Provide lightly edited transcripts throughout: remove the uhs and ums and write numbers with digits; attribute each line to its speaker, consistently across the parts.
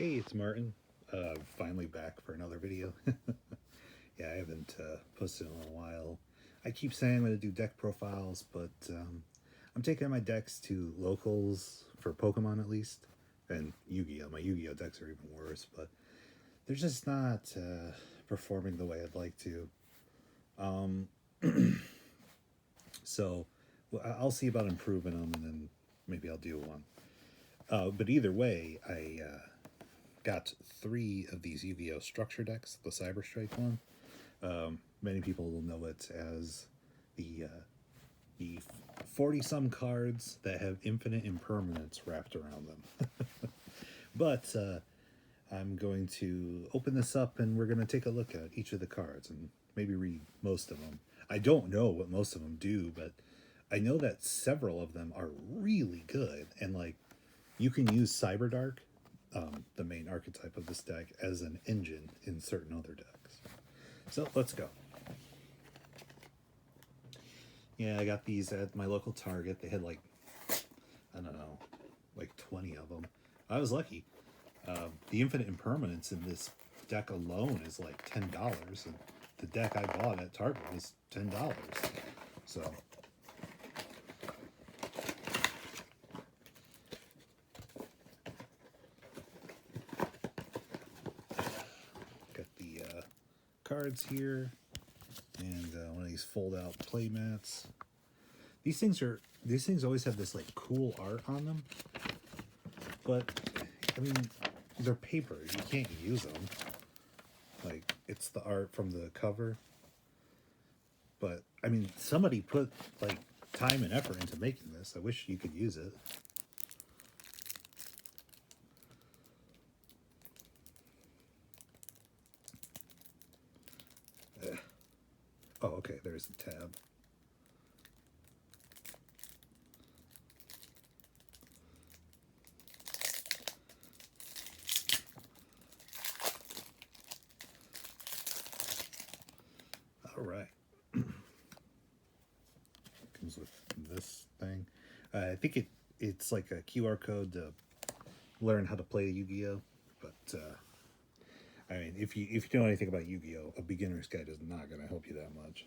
Speaker 1: Hey, it's Martin. Finally back for another video. Yeah, I haven't posted in a little while. I keep saying I'm going to do deck profiles, but I'm taking my decks to locals for Pokemon at least, and Yu-Gi-Oh! My Yu-Gi-Oh! Decks are even worse, but they're just not performing the way I'd like to. Um, so I'll see about improving them, and then maybe I'll do one. But either way, I got 3 of these Yu-Gi-Oh! Structure decks, the Cyber Strike one. Many people will know it as the 40-some cards that have infinite impermanence wrapped around them. But I'm going to open this up and we're going to take a look at each of the cards and maybe read most of them. I don't know what most of them do, but I know that several of them are really good. And like, you can use Cyberdark, the main archetype of this deck, as an engine in certain other decks. So let's go. Yeah, I got these at my local Target. They had like, I don't know, like 20 of them. I was lucky. The infinite impermanence in this deck alone is like $10, and the deck I bought at Target was $10. So got the cards here, and one of these fold-out play mats. These things always have this like cool art on them, but I mean, they're paper. You can't use them. Like, it's the art from the cover. But I mean, somebody put like time and effort into making this. I wish you could use it. Oh, okay, there's the tab. All right. Comes with this thing. I think it's like a QR code to learn how to play Yu-Gi-Oh! But I mean, if you know anything about Yu-Gi-Oh!, a beginner's guide is not going to help you that much.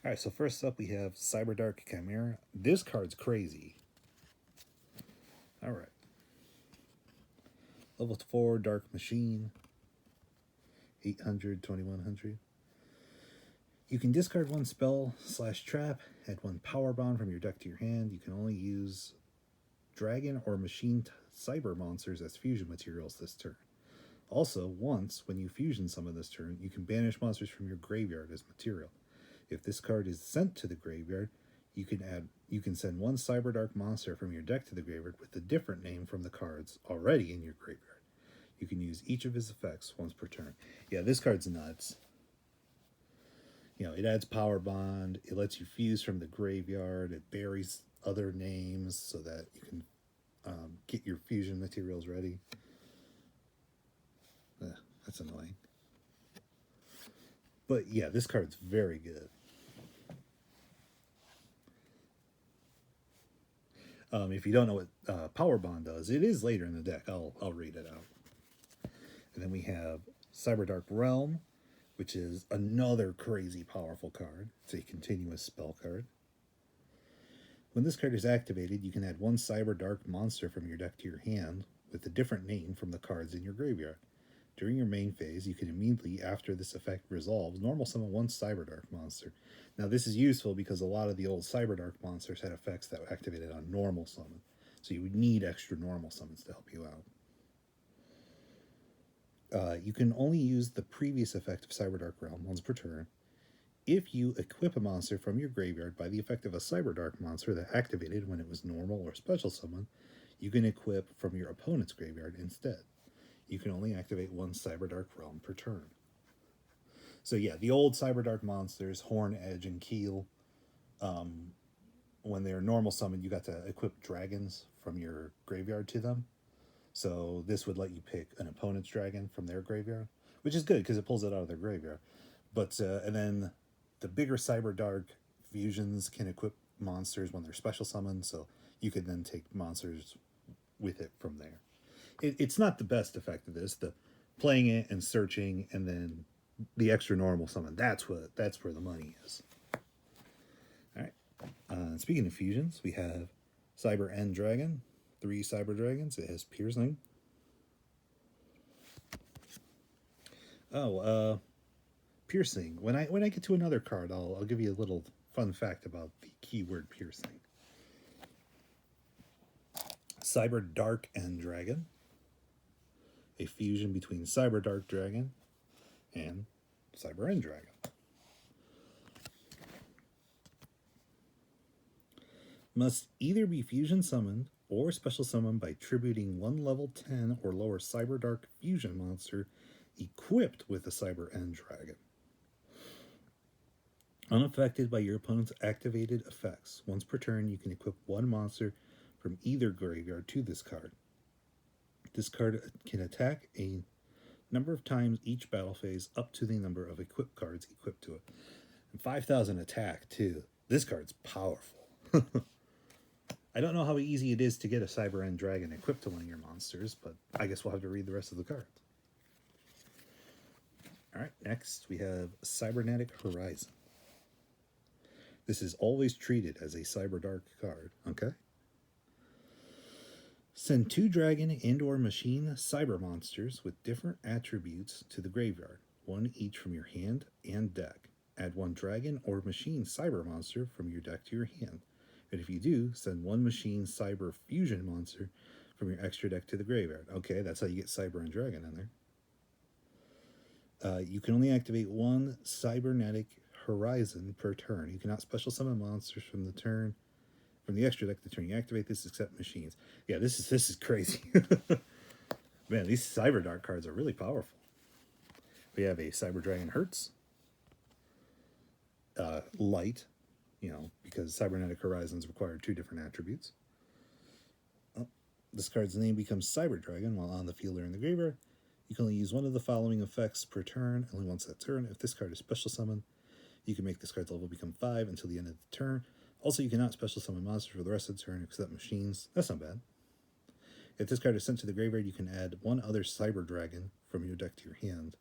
Speaker 1: All right, so first up we have Cyberdark Chimera. This card's crazy. All right. Level 4 Dark Machine. 800, 2100. You can discard 1 spell/trap, add 1 power bond from your deck to your hand. You can only use dragon or machine cyber monsters as fusion materials this turn. Also, once, when you fusion summon this turn, you can banish monsters from your graveyard as material. If this card is sent to the graveyard, you can send 1 Cyberdark monster from your deck to the graveyard with a different name from the cards already in your graveyard. You can use each of his effects once per turn. Yeah, this card's nuts. You know, it adds power bond, it lets you fuse from the graveyard, it buries other names so that you can get your fusion materials ready. That's annoying. But yeah, this card's very good. If you don't know what Power Bond does, it is later in the deck. I'll read it out. And then we have Cyberdark Realm, which is another crazy powerful card. It's a continuous spell card. When this card is activated, you can add 1 Cyberdark monster from your deck to your hand with a different name from the cards in your graveyard. During your main phase, you can immediately, after this effect resolves, normal summon 1 Cyberdark monster. Now, this is useful because a lot of the old Cyberdark monsters had effects that were activated on normal summon. So you would need extra normal summons to help you out. You can only use the previous effect of Cyberdark Realm once per turn. If you equip a monster from your graveyard by the effect of a Cyberdark monster that activated when it was normal or special summon, you can equip from your opponent's graveyard instead. You can only activate 1 Cyberdark Realm per turn. So yeah, the old Cyberdark monsters, Horn, Edge, and Keel, when they're normal summoned, you got to equip dragons from your graveyard to them. So this would let you pick an opponent's dragon from their graveyard, which is good because it pulls it out of their graveyard. But and then the bigger Cyberdark fusions can equip monsters when they're special summoned, so you could then take monsters with it from there. It's not the best effect of this. The playing it and searching and then the extra normal summon. That's where the money is. All right. Speaking of fusions, we have Cyber End Dragon, 3 Cyber Dragons. It has piercing. Oh, piercing. When I get to another card, I'll give you a little fun fact about the keyword piercing. Cyber Dark End Dragon, a fusion between Cyber Dark Dragon and Cyber End Dragon. Must either be fusion summoned or special summoned by tributing 1 level 10 or lower Cyber Dark fusion monster equipped with a Cyber End Dragon. Unaffected by your opponent's activated effects. Once per turn, you can equip 1 monster from either graveyard to this card. This card can attack a number of times each battle phase up to the number of equipped cards equipped to it. And 5,000 attack, too. This card's powerful. I don't know how easy it is to get a Cyber End Dragon equipped to one of your monsters, but I guess we'll have to read the rest of the cards. Alright, next we have Cybernetic Horizon. This is always treated as a Cyber Dark card, okay? Send 2 dragon and or machine cyber monsters with different attributes to the graveyard, 1 each from your hand and deck. Add 1 dragon or machine cyber monster from your deck to your hand. And if you do, send 1 machine cyber fusion monster from your extra deck to the graveyard. Okay, that's how you get Cyber and Dragon in there. You can only activate 1 Cybernetic Horizon per turn. You cannot special summon monsters from the extra deck the turn you activate this except machines. Yeah, this is crazy. Man, these Cyber Dark cards are really powerful. We have a Cyber Dragon Hertz. Light. Because Cybernetic Horizons require 2 different attributes. This card's name becomes Cyber Dragon while on the field or in the graveyard. You can only use 1 of the following effects per turn, only once that turn. If this card is special summoned, you can make this card's level become 5 until the end of the turn. Also, you cannot special summon monsters for the rest of the turn except machines. That's not bad. If this card is sent to the graveyard, you can add 1 other Cyber Dragon from your deck to your hand.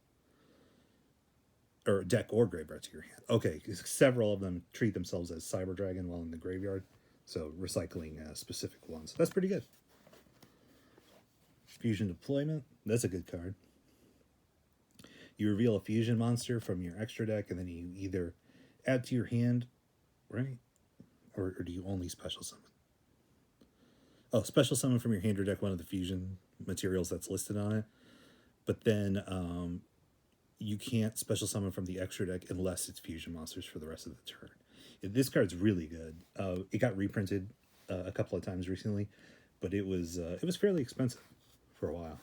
Speaker 1: Or deck or graveyard to your hand. Okay, several of them treat themselves as Cyber Dragon while in the graveyard. So recycling specific ones. That's pretty good. Fusion Deployment. That's a good card. You reveal a fusion monster from your extra deck, and then you either add to your hand, right? Or do you only special summon? Oh, special summon from your hand or deck 1 of the fusion materials that's listed on it. But then you can't special summon from the extra deck unless it's fusion monsters for the rest of the turn. This card's really good. It got reprinted a couple of times recently, but it was fairly expensive for a while.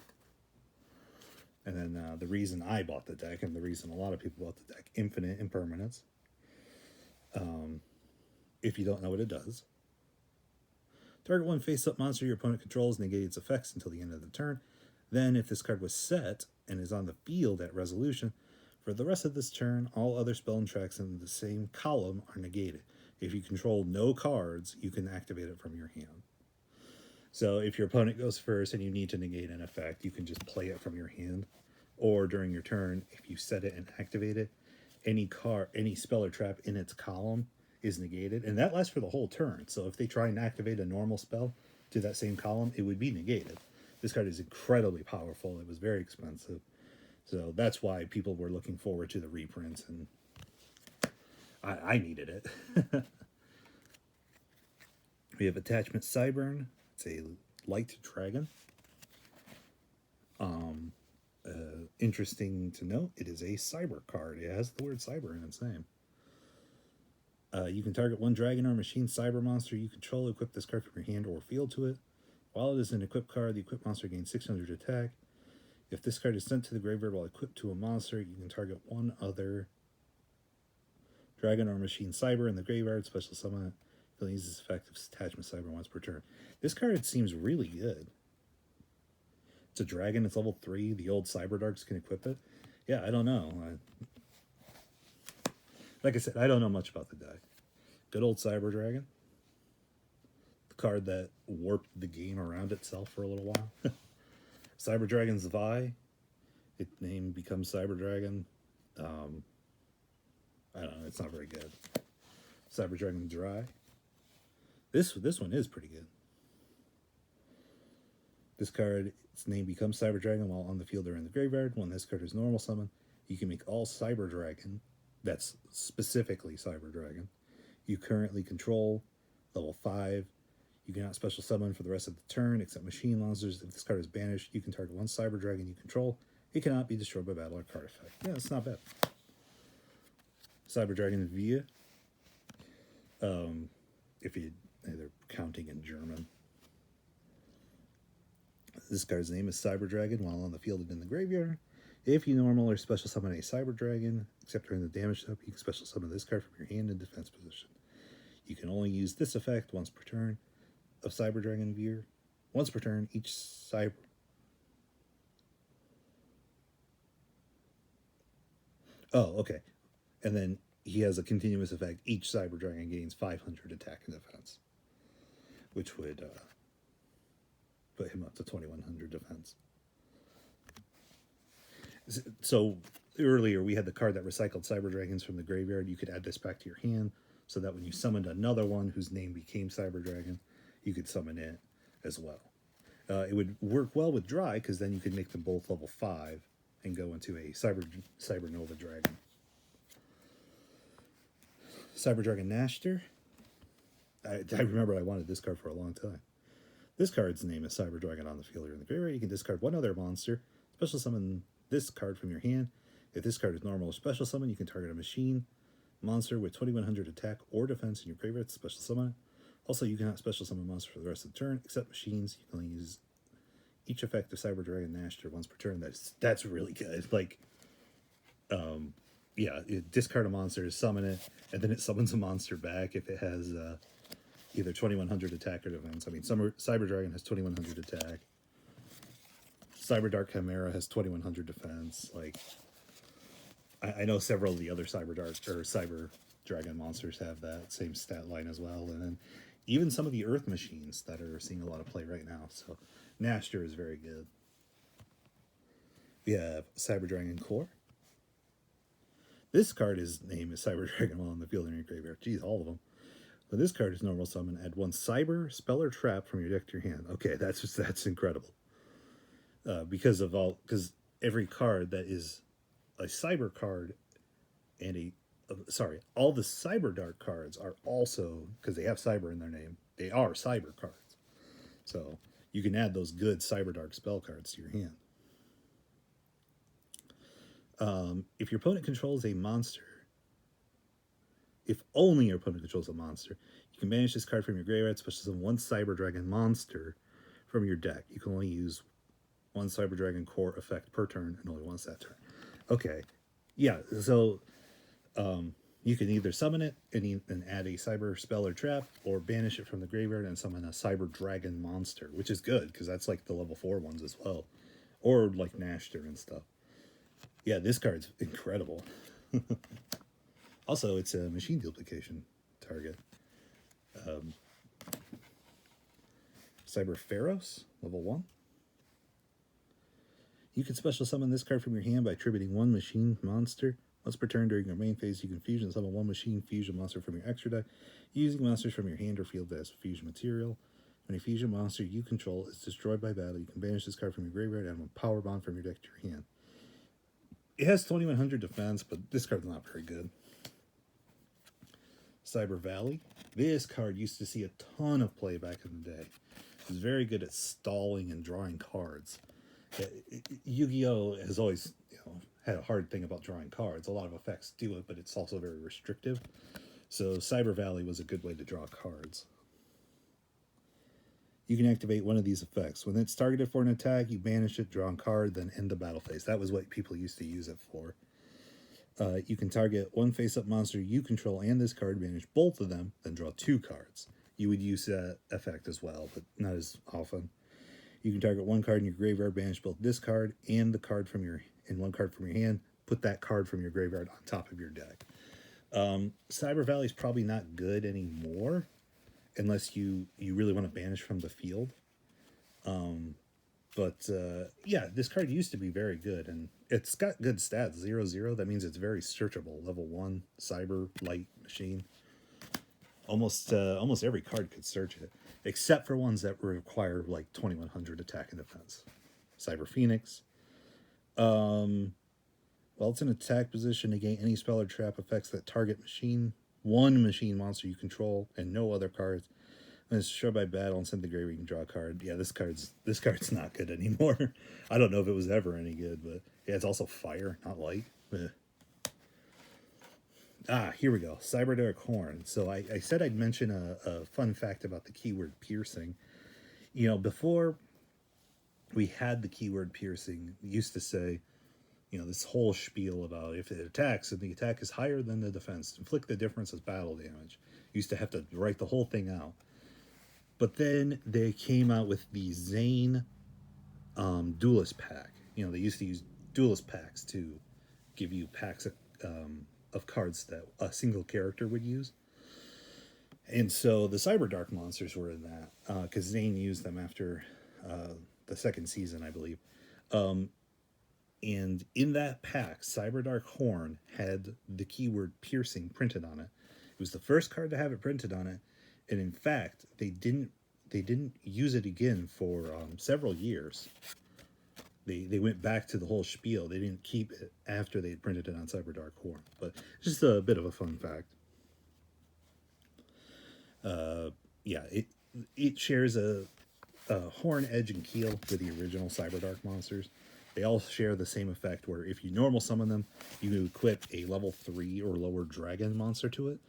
Speaker 1: And then the reason I bought the deck, and the reason a lot of people bought the deck, infinite impermanence. If you don't know what it does. Target 1 face-up monster your opponent controls negate its effects until the end of the turn. Then, if this card was set and is on the field at resolution, for the rest of this turn, all other spell and tracks in the same column are negated. If you control no cards, you can activate it from your hand. So if your opponent goes first and you need to negate an effect, you can just play it from your hand. Or during your turn, if you set it and activate it, any spell or trap in its column is negated. And that lasts for the whole turn. So if they try and activate a normal spell to that same column, it would be negated. This card is incredibly powerful. It was very expensive. So that's why people were looking forward to the reprints, and I needed it. We have Attachment Cyburn. It's a light dragon. Interesting to note, it is a cyber card. It has the word cyber in its name. You can target 1 dragon or machine cyber monster you control. Equip this card from your hand or field to it. While it is an equipped card, the equipped monster gains 600 attack. If this card is sent to the graveyard while equipped to a monster, you can target 1 other dragon or machine cyber in the graveyard, special summon it. You can use this effect of Attachment Cyber once per turn. This card seems really good. It's a dragon, it's level 3. The old Cyber Darks can equip it. Yeah, I don't know. Like I said, I don't know much about the deck. Good old Cyber Dragon. The card that warped the game around itself for a little while. Cyber Dragon's Vi. Its name becomes Cyber Dragon. I don't know. It's not very good. Cyber Dragon Dry. This one is pretty good. This card, its name becomes Cyber Dragon while on the field or in the graveyard. When this card is normal summon, you can make all Cyber Dragon, that's specifically Cyber Dragon, you currently control, level 5. You cannot special summon for the rest of the turn except machine monsters. If this card is banished, you can target one Cyber Dragon you control. It cannot be destroyed by battle or card effect. Yeah, it's not bad. Cyber Dragon Via. If you either counting in German. This card's name is Cyber Dragon while on the field and in the graveyard. If you normal or special summon a Cyber Dragon, except during the damage step, you can special summon this card from your hand in defense position. You can only use this effect once per turn of Cyber Dragon Veer. Once per turn, each Cyber... Oh, okay. And then he has a continuous effect. Each Cyber Dragon gains 500 attack and defense, which would put him up to 2100 defense. So earlier we had the card that recycled Cyber Dragons from the graveyard. You could add this back to your hand so that when you summoned another one whose name became Cyber Dragon, you could summon it as well. It would work well with Dry because then you could make them both level 5 and go into a Cyber Nova Dragon. Cyber Dragon Nashter. I remember I wanted this card for a long time. This card's name is Cyber Dragon on the field or in the graveyard. You can discard one other monster, special summon this card from your hand. If this card is normal or special summon, you can target a machine monster with 2100 attack or defense in your graveyard to special summon it. Also, you cannot special summon monsters for the rest of the turn, except machines. You can only use each effect of Cyber Dragon Nashter once per turn. That's really good. Like, yeah, you discard a monster, summon it, and then it summons a monster back if it has either 2100 attack or defense. I mean, Cyber Dragon has 2100 attack. Cyber Dark Chimera has 2100 defense. Like, I know several of the other Cyber Dragon monsters have that same stat line as well, and then even some of the Earth machines that are seeing a lot of play right now. So Nashter is very good. We have Cyber Dragon Core. This card's name is Cyber Dragon while on the field in your graveyard. Geez, all of them. But this card is normal summon. Add one Cyber Spell or Trap from your deck to your hand. Okay, that's incredible. Because every card that is a Cyber card and all the Cyber Dark cards are also, because they have Cyber in their name, they are Cyber cards. So you can add those good Cyber Dark spell cards to your hand. If your opponent controls a monster, if only your opponent controls a monster, you can banish this card from your graveyard, special summon one Cyber Dragon monster from your deck. You can only use one Cyber Dragon Core effect per turn and only once that turn. Okay, yeah, so you can either summon it and add a Cyber Spell or Trap, or banish it from the graveyard and summon a Cyber Dragon monster, which is good because that's like the level 4 ones as well, or like Nashter and stuff. Yeah, this card's incredible. Also, it's a machine duplication target. Cyber Pharaohs, level 1. You can special summon this card from your hand by attributing one machine monster. Once per turn during your main phase, you can fusion summon one machine fusion monster from your extra deck, using monsters from your hand or field as fusion material. When a fusion monster you control is destroyed by battle, you can banish this card from your graveyard and one power bond from your deck to your hand. It has 2100 defense, but this card's not very good. Cyber Valley. This card used to see a ton of play back in the day. It was very good at stalling and drawing cards. Yu-Gi-Oh! Has always had a hard thing about drawing cards. A lot of effects do it, but it's also very restrictive. So Cyber Valley was a good way to draw cards. You can activate one of these effects. When it's targeted for an attack, you banish it, draw a card, then end the battle phase. That was what people used to use it for. You can target one face-up monster you control and this card, banish both of them, then draw 2 cards. You would use that effect as well, but not as often. You can target one card in your graveyard, banish both this card and the card from one card from your hand, put that card from your graveyard on top of your deck. Cyber Valley is probably not good anymore, unless you really want to banish from the field. But yeah, this card used to be very good, and it's got good stats. 0/0. That means it's very searchable. Level 1 cyber light machine. Almost every card could search it, except for ones that require like 2100 attack and defense. Cyber Phoenix. While it's in attack position, negate any spell or trap effects that target one machine monster you control, and no other cards. When it's destroyed by battle and sent to the grave, you can draw a card. Yeah, this card's not good anymore. I don't know if it was ever any good, but yeah, it's also fire, not light. Here we go. Cybernetic Horn. So I said I'd mention a fun fact about the keyword piercing. Before we had the keyword piercing, we used to say, this whole spiel about if it attacks and the attack is higher than the defense, inflict the difference as battle damage. You used to have to write the whole thing out. But then they came out with the Zane Duelist pack. They used to use Duelist packs to give you packs of cards that a single character would use. And so the Cyberdark monsters were in that, because Zane used them after the second season, I believe. And in that pack, Cyberdark Horn had the keyword piercing printed on it. It was the first card to have it printed on it, and in fact, they didn't use it again for several years. They went back to the whole spiel. They didn't keep it after they had printed it on Cyberdark Horn. But just a bit of a fun fact. Yeah, it shares a horn, edge, and keel with the original Cyberdark monsters. They all share the same effect where if you normal summon them, you equip a level 3 or lower dragon monster to it.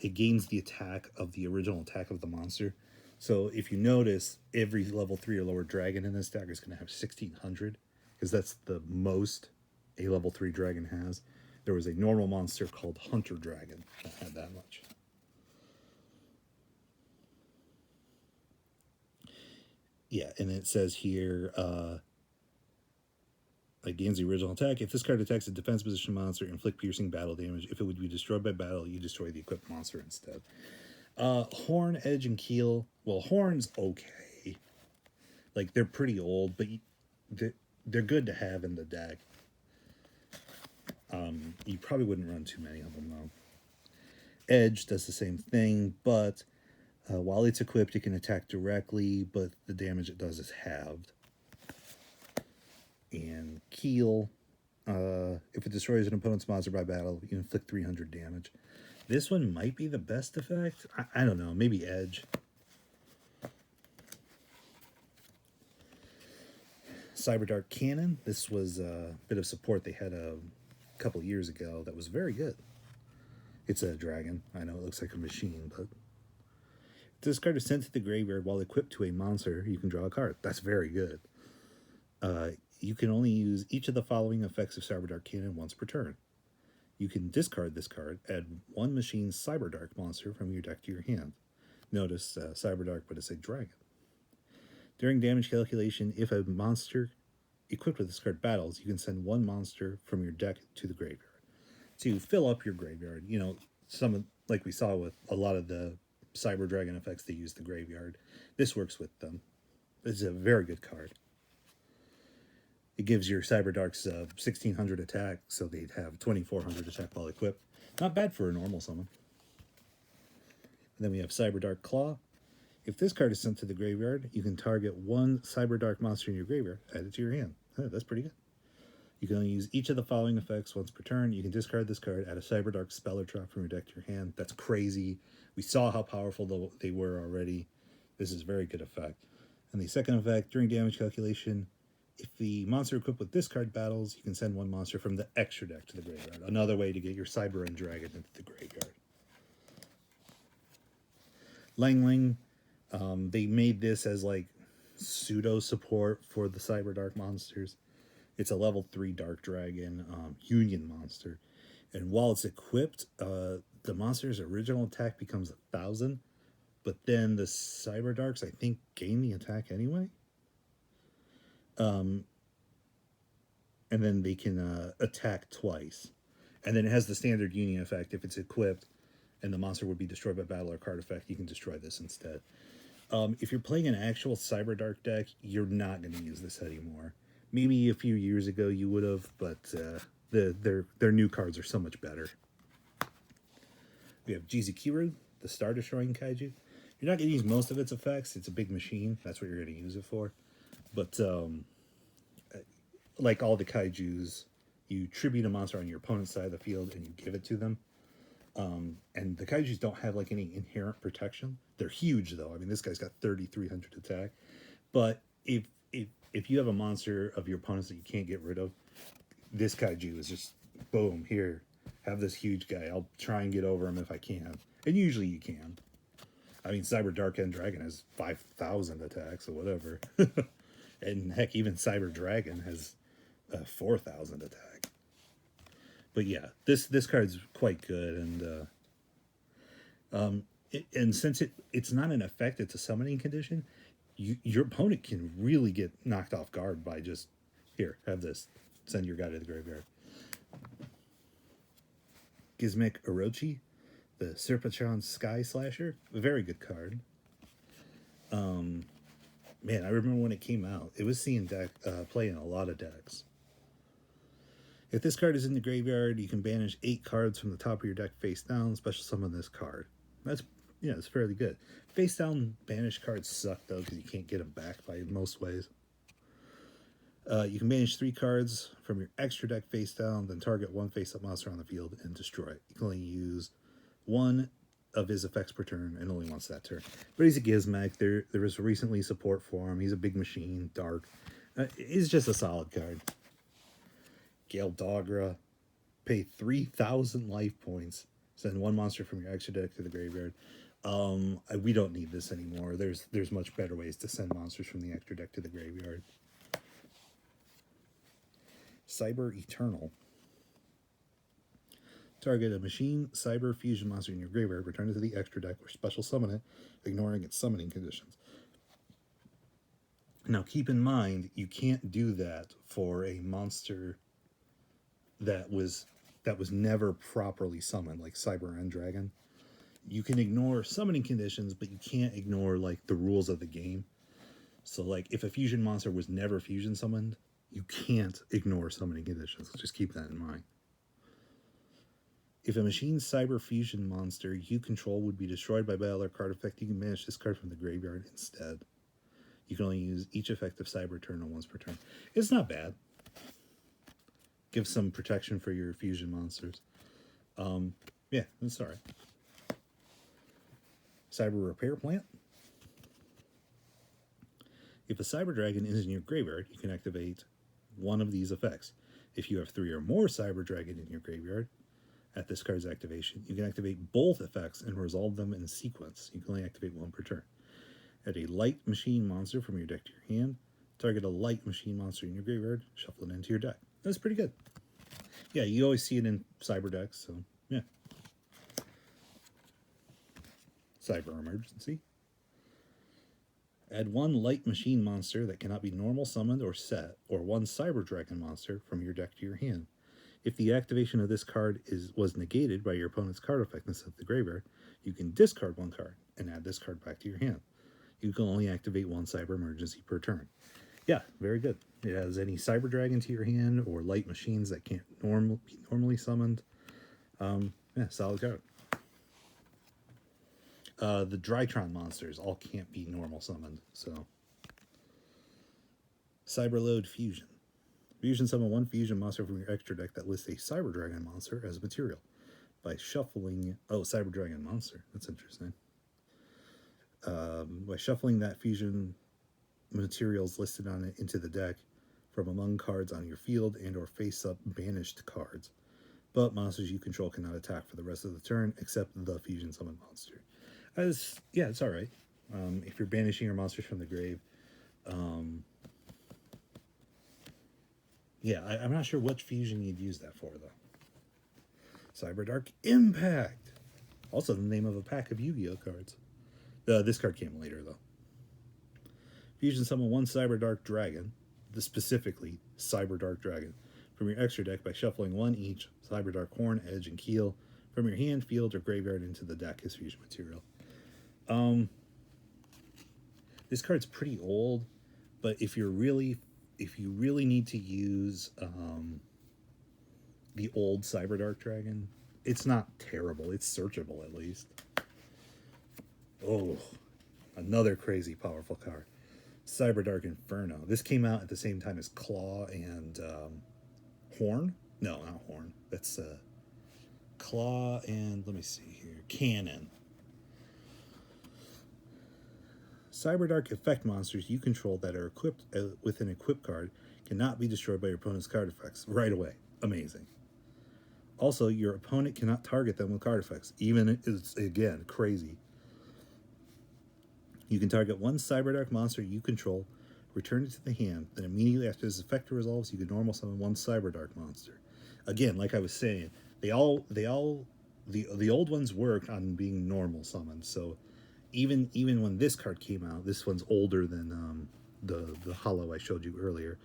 Speaker 1: It gains the attack of the original attack of the monster. So if you notice, every level 3 or lower dragon in this deck is going to have 1600, because that's the most a level 3 dragon has. There was a normal monster called Hunter Dragon that had that much. Yeah, and it says here, gains the original attack. If this card attacks a defense position monster, inflict piercing battle damage. If it would be destroyed by battle, you destroy the equipped monster instead. Horn, edge, and keel. Well, Horn's okay. Like, they're pretty old, but they're good to have in the deck. You probably wouldn't run too many of them, though. Edge does the same thing, but while it's equipped, it can attack directly, but the damage it does is halved. And keel, if it destroys an opponent's monster by battle, you inflict 300 damage. This one might be the best effect. I don't know. Maybe edge. Cyberdark Cannon. This was a bit of support they had a couple years ago that was very good. It's a dragon. I know it looks like a machine, but this card is sent to the graveyard while equipped to a monster. You can draw a card. That's very good. You can only use each of the following effects of Cyberdark Cannon once per turn. You can discard this card, add one machine Cyberdark monster from your deck to your hand. Notice Cyberdark, but it's a dragon. During damage calculation, if a monster equipped with this card battles, you can send one monster from your deck to the graveyard. To fill up your graveyard, like we saw with a lot of the Cyber Dragon effects, they use the graveyard. This works with them. This is a very good card. It gives your Cyberdarks 1600 attack, so they'd have 2400 attack while equipped. Not bad for a normal summon. And then we have Cyberdark Claw. If this card is sent to the graveyard, you can target one Cyberdark monster in your graveyard, add it to your hand. That's pretty good. You can only use each of the following effects once per turn. You can discard this card, add a Cyberdark spell or trap from your deck to your hand. That's crazy. We saw how powerful they were already. This is a very good effect. And the second effect, during damage calculation, if the monster equipped with this card battles, you can send one monster from the extra deck to the graveyard. Another way to get your Cyber and Dragon into the graveyard. Lang, they made this as like pseudo support for the Cyber Dark monsters. It's a level 3 Dark Dragon Union monster. And while it's equipped, the monster's original attack becomes 1,000. But then the Cyber Darks, I think, gain the attack anyway. And then they can attack twice. And then it has the standard Union effect. If it's equipped and the monster would be destroyed by battle or card effect, you can destroy this instead. If you're playing an actual Cyberdark deck, you're not going to use this anymore. Maybe a few years ago you would have, but their new cards are so much better. We have Gizmic, the Star Destroying Kaiju. You're not going to use most of its effects. It's a big machine. That's what you're going to use it for. But like all the Kaijus, you tribute a monster on your opponent's side of the field and you give it to them. And the Kaijus don't have like any inherent protection. They're huge though. I mean, this guy's got 3,300 attack. But if you have a monster of your opponents that you can't get rid of, this Kaiju is just boom, here, have this huge guy. I'll try and get over him if I can. And usually you can. I mean, Cyber Dark End Dragon has 5,000 attacks or whatever. And heck, even Cyber Dragon has 4,000 attack. But yeah, this card's quite good, and since it's not an effect, it's a summoning condition. Your opponent can really get knocked off guard by just here, have this, send your guy to the graveyard. Gizmic Orochi, the Serpatron Sky Slasher, a very good card. Man, I remember when it came out, it was seeing play in a lot of decks. If this card is in the graveyard, you can banish 8 cards from the top of your deck face down, special summon this card. That's, yeah, it's fairly good. Face down banished cards suck though, because you can't get them back by most ways. You can banish 3 cards from your extra deck face down, then target 1 face-up monster on the field and destroy it. You can only use 1 of his effects per turn, and only once that turn. But he's a Gizmic. There was recently support for him. He's a big machine, dark. He's just a solid card. Gale Dogra, pay 3,000 life points. Send 1 monster from your extra deck to the graveyard. We don't need this anymore. There's much better ways to send monsters from the extra deck to the graveyard. Cyber Eternal. Target a machine cyber fusion monster in your graveyard, return it to the extra deck, or special summon it, ignoring its summoning conditions. Now keep in mind, you can't do that for a monster that was never properly summoned, like Cyber End Dragon. You can ignore summoning conditions, but you can't ignore like the rules of the game. So like if a fusion monster was never fusion summoned, you can't ignore summoning conditions. Just keep that in mind. If a machine cyber fusion monster you control would be destroyed by battle or card effect, you can banish this card from the graveyard instead. You can only use each effective cyber Eternal once per turn. It's not bad. Gives some protection for your fusion monsters. Yeah, that's alright. Cyber Repair Plant. If a Cyber Dragon is in your graveyard, you can activate 1 of these effects. If you have 3 or more Cyber Dragon in your graveyard, at this card's activation, you can activate both effects and resolve them in sequence. You can only activate 1 per turn. Add a light machine monster from your deck to your hand. Target a light machine monster in your graveyard. Shuffle it into your deck. That's pretty good. Yeah, you always see it in cyber decks, so yeah. Cyber Emergency. Add 1 light machine monster that cannot be normal summoned or set, or 1 Cyber Dragon monster from your deck to your hand. If the activation of this card was negated by your opponent's card effect instead of the graveyard, you can discard 1 card and add this card back to your hand. You can only activate 1 Cyber Emergency per turn. Yeah, very good. It has any Cyber Dragon to your hand or light machines that can't be normally summoned. Yeah, solid card. The Drytron monsters all can't be normal summoned, so. Cyberload Fusion. Fusion summon 1 fusion monster from your extra deck that lists a Cyber Dragon monster as material. By shuffling... Oh, Cyber Dragon monster. That's interesting. By shuffling that fusion materials listed on it into the deck from among cards on your field and or face-up banished cards. But monsters you control cannot attack for the rest of the turn except the fusion summon monster. Yeah, it's alright. If you're banishing your monsters from the grave, yeah, I'm not sure which fusion you'd use that for, though. Cyber Dark Impact. Also the name of a pack of Yu-Gi-Oh cards. This card came later, though. Fusion summon 1 Cyber Dark Dragon, specifically Cyber Dark Dragon, from your extra deck by shuffling 1 each Cyber Dark Horn, Edge, and Keel from your hand, field, or graveyard into the deck as fusion material. This card's pretty old, but if you really need to use the old Cyberdark Dragon, it's not terrible. It's searchable at least. Oh, another crazy powerful card. Cyberdark Inferno. This came out at the same time as Claw and Horn. No, not Horn. That's Claw and, let me see here, Cannon. Cyberdark effect monsters you control that are equipped with an equip card cannot be destroyed by your opponent's card effects right away. Amazing. Also, your opponent cannot target them with card effects. Even, it's again crazy. You can target one Cyberdark monster you control, return it to the hand, then immediately after this effect resolves, you can normal summon one Cyberdark monster. Again, like I was saying, the old ones worked on being normal summoned. So even when this card came out, this one's older than the hollow I showed you earlier.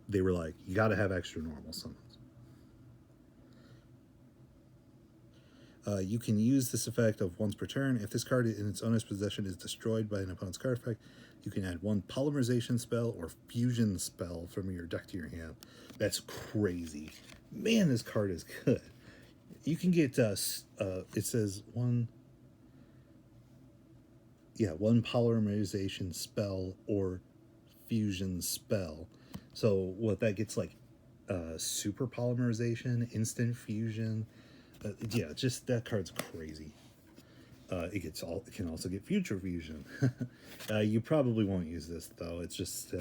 Speaker 1: They were like, you got to have extra normal summons. You can use this effect of once per turn. If this card in its owner's possession is destroyed by an opponent's card effect, you can add one polymerization spell or fusion spell from your deck to your hand. That's crazy. Man, this card is good. You can get, it says one polymerization spell or fusion spell. So what that gets, like super polymerization, instant fusion. Yeah, just that card's crazy. It can also get future fusion. You probably won't use this though. It's just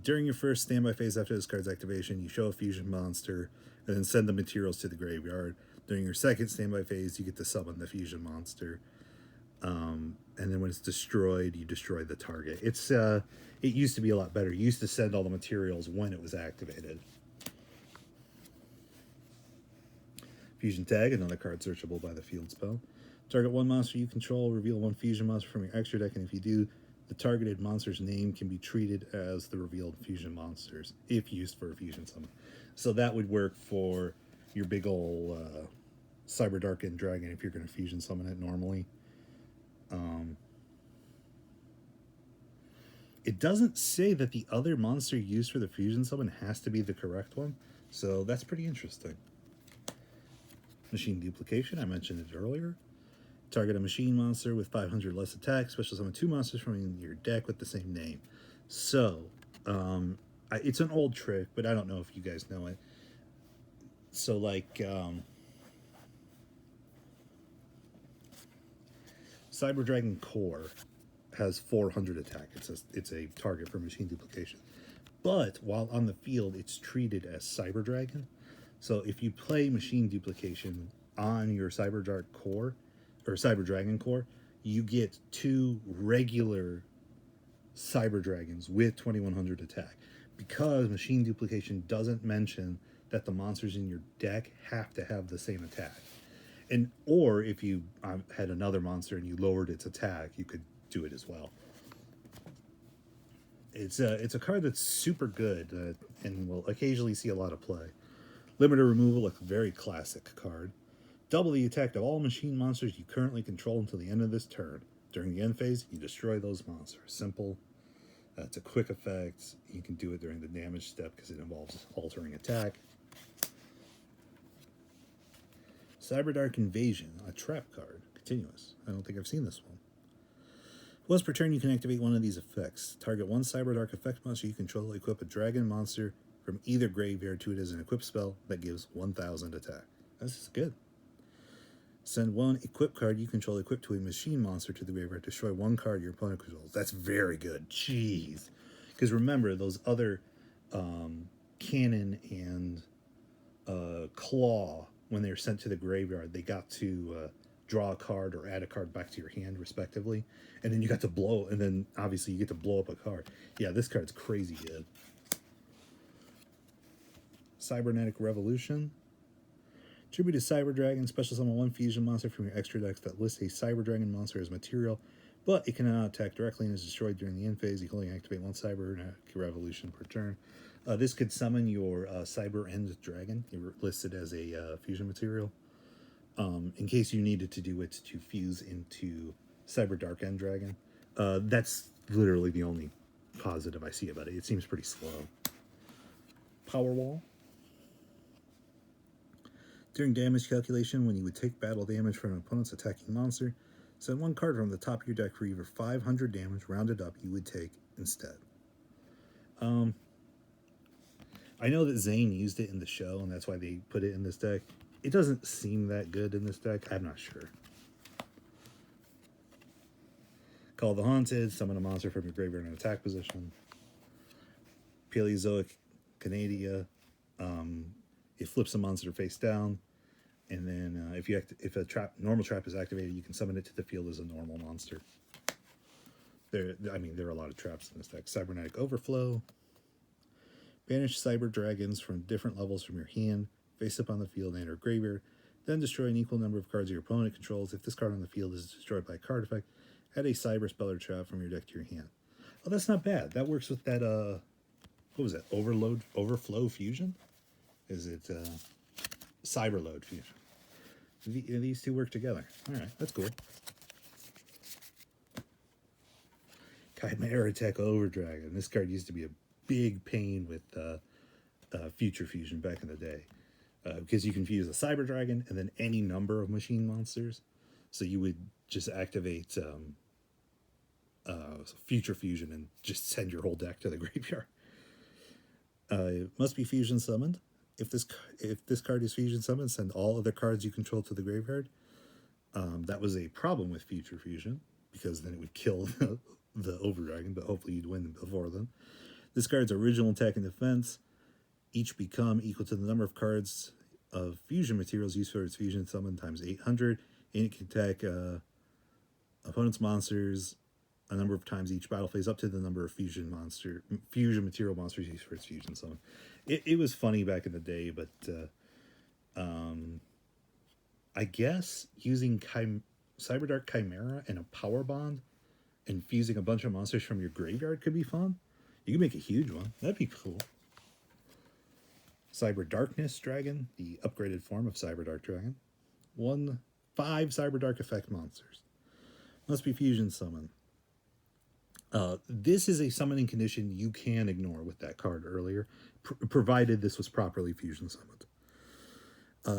Speaker 1: during your first standby phase after this card's activation, you show a fusion monster and then send the materials to the graveyard. During your second standby phase, you get to summon the fusion monster. And then when it's destroyed, you destroy the target. It used to be a lot better. You used to send all the materials when it was activated. Fusion Tag, another card searchable by the field spell. Target one monster you control, reveal one fusion monster from your extra deck, and if you do, the targeted monster's name can be treated as the revealed fusion monsters, if used for a fusion summon. So that would work for your big ol' Cyberdark and Dragon if you're going to fusion summon it normally. It doesn't say that the other monster used for the fusion summon has to be the correct one, so that's pretty interesting. Machine Duplication, I mentioned it earlier. Target a machine monster with 500 less attack. Special summon two monsters from your deck with the same name. So, it's an old trick, but I don't know if you guys know it. So, like, Cyber Dragon Core has 400 attack. It's a target for Machine Duplication. But while on the field, it's treated as Cyber Dragon. So if you play Machine Duplication on your Cyberdark Core, or Cyber Dragon Core, you get two regular Cyber Dragons with 2100 attack. Because Machine Duplication doesn't mention that the monsters in your deck have to have the same attack. Or if you had another monster and you lowered its attack, you could do it as well. It's a card that's super good and will occasionally see a lot of play. Limiter removal, a very classic card. Double the attack of all machine monsters you currently control until the end of this turn. During the end phase, you destroy those monsters. Simple. It's a quick effect. You can do it during the damage step because it involves altering attack. Cyberdark Invasion, a trap card. Continuous. I don't think I've seen this one. Once per turn, you can activate one of these effects. Target one Cyberdark effect monster you control, equip a dragon monster from either graveyard to it as an equip spell that gives 1000 attack. This is good. Send one equip card you control equipped to a machine monster to the graveyard. Destroy one card your opponent controls. That's very good. Jeez. Because remember, those other Cannon and Claw, when they were sent to the graveyard, they got to draw a card or add a card back to your hand, respectively. And then you got to blow, and then obviously you get to blow up a card. Yeah, this card's crazy good. Cybernetic Revolution. Tribute to Cyber Dragon. Special summon one fusion monster from your extra decks that lists a Cyber Dragon monster as material, but it cannot attack directly and is destroyed during the end phase. You can only activate one Cybernetic Revolution per turn. This could summon your Cyber End Dragon. You're listed as a fusion material. In case you needed to do it to fuse into Cyber Dark End Dragon. That's literally the only positive I see about it. It seems pretty slow. Power Wall. During damage calculation, when you would take battle damage from an opponent's attacking monster, send one card from the top of your deck for either 500 damage rounded up you would take instead. I know that Zane used it in the show, and that's why they put it in this deck. It doesn't seem that good in this deck. I'm not sure. Call the Haunted, summon a monster from your graveyard in attack position. Paleozoic Canadia. It flips a monster face down, and then if a normal trap is activated, you can summon it to the field as a normal monster. There are a lot of traps in this deck. Cybernetic Overflow. Banish cyber dragons from different levels from your hand, face up on the field and or graveyard, then destroy an equal number of cards your opponent controls. If this card on the field is destroyed by a card effect, add a cyber spell or trap from your deck to your hand. Oh, that's not bad. That works with that, what was that, Overflow Fusion? Is it Cyberload Fusion? These two work together. All right, that's cool. Chimera Tech Overdragon. This card used to be a big pain with Future Fusion back in the day. Because you can fuse a Cyber Dragon and then any number of machine monsters. So you would just activate Future Fusion and just send your whole deck to the graveyard. Must be fusion summoned. If this card is fusion summoned, send all other cards you control to the graveyard. That was a problem with Future Fusion, because then it would kill the Overdragon, but hopefully you'd win before then. This card's original attack and defense each become equal to the number of cards of fusion materials used for its fusion summon times 800, and it can attack opponent's monsters a number of times each battle phase, up to the number of fusion material monsters used for its fusion summon. It was funny back in the day, but I guess using Cyberdark Chimera and a power bond and fusing a bunch of monsters from your graveyard could be fun. You can make a huge one. That'd be cool. Cyber Darkness Dragon, the upgraded form of Cyber Dark Dragon. 5 Cyber Dark effect monsters. Must be fusion summon. This is a summoning condition you can ignore with that card earlier, provided this was properly fusion summoned.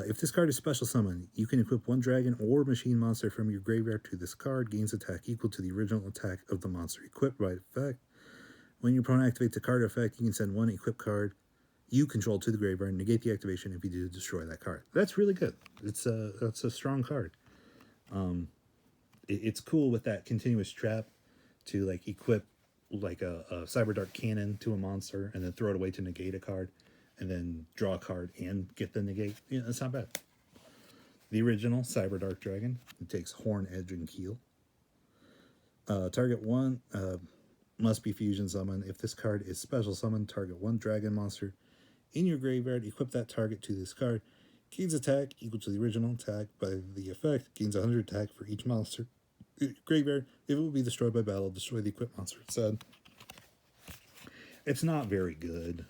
Speaker 1: If this card is special summon, you can equip one dragon or machine monster from your graveyard to this card. Gains attack equal to the original attack of the monster equipped by effect. When your opponent activates a card effect, you can send one equipped card you control to the graveyard and negate the activation if you do destroy that card. That's really good. That's a strong card. It's cool with that continuous trap to like equip like a Cyberdark cannon to a monster and then throw it away to negate a card and then draw a card and get the negate. Yeah, that's not bad. The original Cyberdark Dragon. It takes horn, edge, and keel. Target one must be fusion summon. If this card is special summon, target one dragon monster in your graveyard. Equip that target to this card. Gains attack equal to the original attack by the effect. Gains 100 attack for each monster. Graveyard. If it will be destroyed by battle, destroy the equipped monster instead. It's not very good.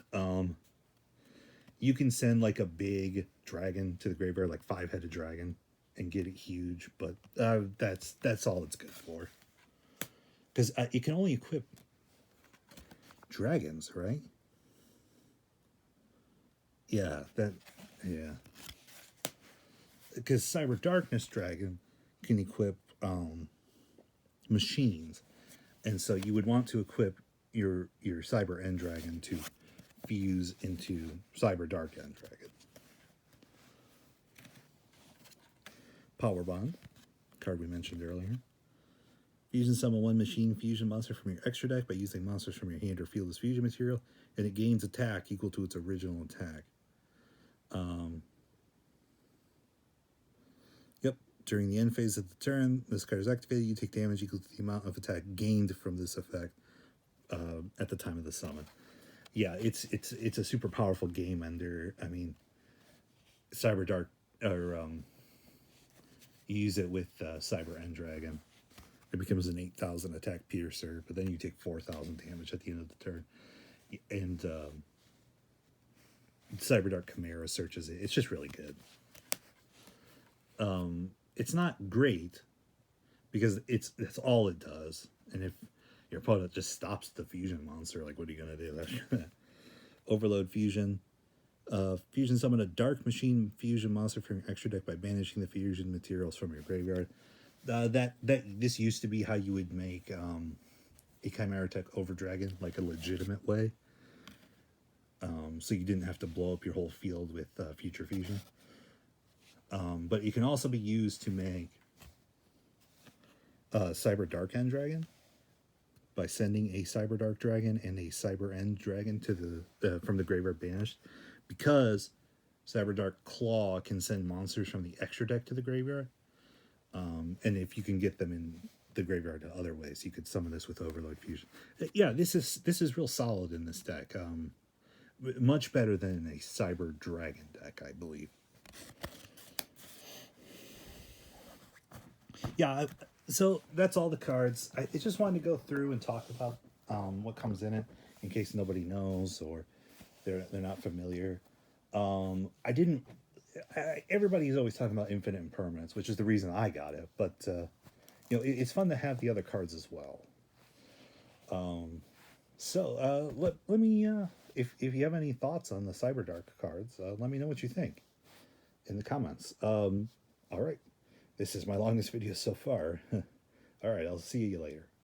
Speaker 1: You can send like a big dragon to the graveyard, like 5-headed dragon, and get it huge, but that's all it's good for. Because you can only equip dragons, right? Yeah. Because Cyber Darkness Dragon can equip machines, and so you would want to equip your Cyber End Dragon to fuse into Cyber Dark End Dragon. Power Bond, card we mentioned earlier. Fusion summon one machine fusion monster from your extra deck by using monsters from your hand or field as fusion material, and it gains attack equal to its original attack. During the end phase of the turn, this card is activated. You take damage equal to the amount of attack gained from this effect at the time of the summon. Yeah, it's a super powerful game ender. I mean, Cyber Dark, or you use it with Cyber End Dragon. It becomes an 8,000 attack piercer, but then you take 4,000 damage at the end of the turn. And Cyber Dark Chimera searches it. It's just really good. It's not great because that's all it does. And if your opponent just stops the fusion monster, like what are you gonna do? Overload fusion. Fusion summon a dark machine fusion monster from your extra deck by banishing the fusion materials from your graveyard. This used to be how you would make a Chimera tech over dragon, like a legitimate way. So you didn't have to blow up your whole field with future fusion. But it can also be used to make Cyber Dark End Dragon by sending a Cyber Dark Dragon and a Cyber End Dragon to the from the graveyard banished, because Cyber Dark Claw can send monsters from the extra deck to the graveyard. And if you can get them in the graveyard to other ways, you could summon this with Overload Fusion. Yeah, this is real solid in this deck. Much better than a Cyber Dragon deck, I believe. Yeah, so that's all the cards. I just wanted to go through and talk about what comes in it, in case nobody knows or they're not familiar. I didn't. Everybody's always talking about infinite impermanence, which is the reason I got it. But it's fun to have the other cards as well. So let me. If you have any thoughts on the Cyberdark cards, let me know what you think in the comments. All right. This is my longest video so far. All right, I'll see you later.